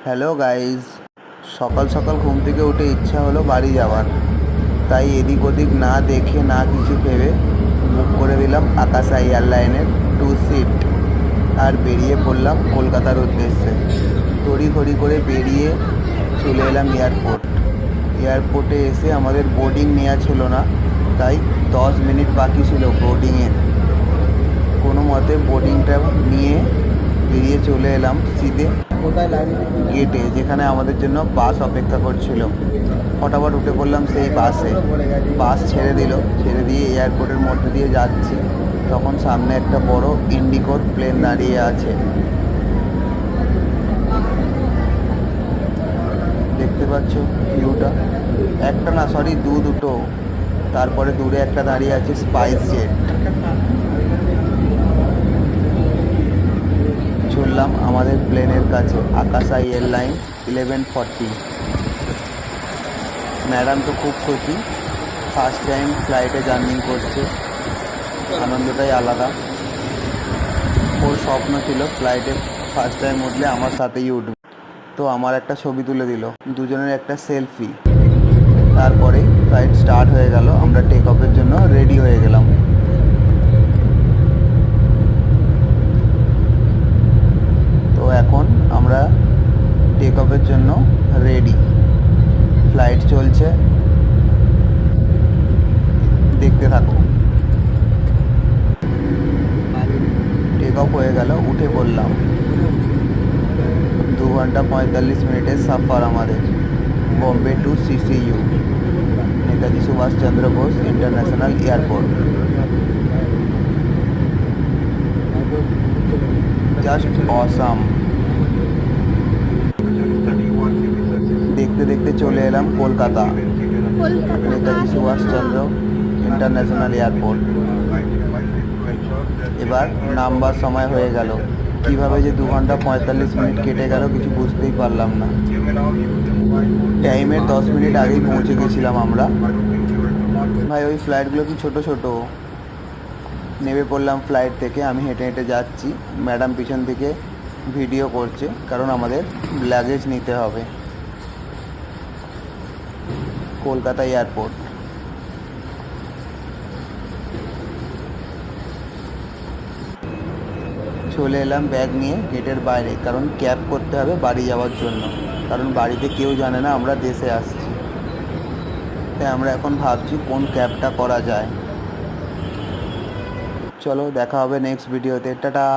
Hello guys, সকাল সকাল ঘুম থেকে উঠে ইচ্ছা হলো বাড়ি যাওয়ার। তাই এদিক ওদিক না দেখে না কিছু ভেবে বুক করে দিলাম আকাশা এয়ারলাইনের 2 সিট আর বেরিয়ে পড়লাম কলকাতার উদ্দেশ্যে। তড়িঘড়ি করে বেরিয়ে চলে এলাম এয়ারপোর্টে এসে আমাদের বোর্ডিং নেওয়া ছিল না, তাই 10 মিনিট বাকি ছিল বোর্ডিংয়ের। কোনো মতে বোর্ডিংটা নিয়ে বেরিয়ে চলে এলাম সিধে গেটে, যেখানে আমাদের জন্য বাস অপেক্ষা করছিল। ফটাফট উঠে পড়লাম সেই বাসে। বাস ছেড়ে দিয়ে এয়ারপোর্টের মধ্যে দিয়ে যাচ্ছি, তখন সামনে একটা বড় ইন্ডিগোর প্লেন দাঁড়িয়ে আছে। দেখতে পাচ্ছ ভিউটা, একটা না সরি দুটো। তারপরে দূরে একটা দাঁড়িয়ে আছে স্পাইস জেট। চললাম আমাদের প্লেনের কাছে, আকাশা এয়ারলাইন 1140। ম্যাডাম তো খুব খুশি, ফার্স্ট টাইম ফ্লাইটে জার্নি করছে, আনন্দটাই আলাদা। ওর স্বপ্ন ছিল ফ্লাইটে ফার্স্ট টাইম উঠলে আমার সাথেই উঠবে, তো আমার একটা ছবি তুলে দিল, দুজনের একটা সেলফি। তারপরে ফ্লাইট স্টার্ট হয়ে গেল, আমরা টেক অফের জন্য রেডি হয়ে গেলাম। তো এখন আমরা টেক অফের জন্য রেডি। ফ্লাইট চলছে, দেখতে থাকো। টেক অফ হয়ে গেল, উঠে পড়লাম। 2 ঘন্টা 45 মিনিটের সফর আমাদের, Bombay to CCU, Netaji Subhash Chandra Bose international airport. Just awesome. দেখতে দেখতে চলে এলাম কলকাতা, নেতাজি সুভাষচন্দ্র ইন্টারন্যাশনাল এয়ারপোর্ট। এবার নামবার সময় হয়ে গেল। কিভাবে যে 2 ঘন্টা 45 মিনিট কেটে গেল কিছু বুঝতেই পারলাম না। টাইমের 10 মিনিট আগেই পৌঁছে গেছিলাম আমরা। ভাই ওই ফ্লাইটগুলো কি ছোট ছোট। নেমে পড়লাম ফ্লাইট থেকে, আমি হেঁটে হেঁটে যাচ্ছি, ম্যাডাম পিছন থেকে ভিডিও করছে, কারণ আমাদের লাগেজ নিতে হবে। কলকাতা এয়ারপোর্ট। চলে এলাম ব্যাগ নিয়ে গেটের বাইরে, কারণ ক্যাব করতে হবে বাড়ি যাওয়ার জন্য, কারণ বাড়িতে কেউ জানে না আমরা দেশে আসছি। তাই আমরা এখন ভাবছি কোন ক্যাবটা করা যায়। চলো দেখা হবে নেক্সট ভিডিওতে, টাটা।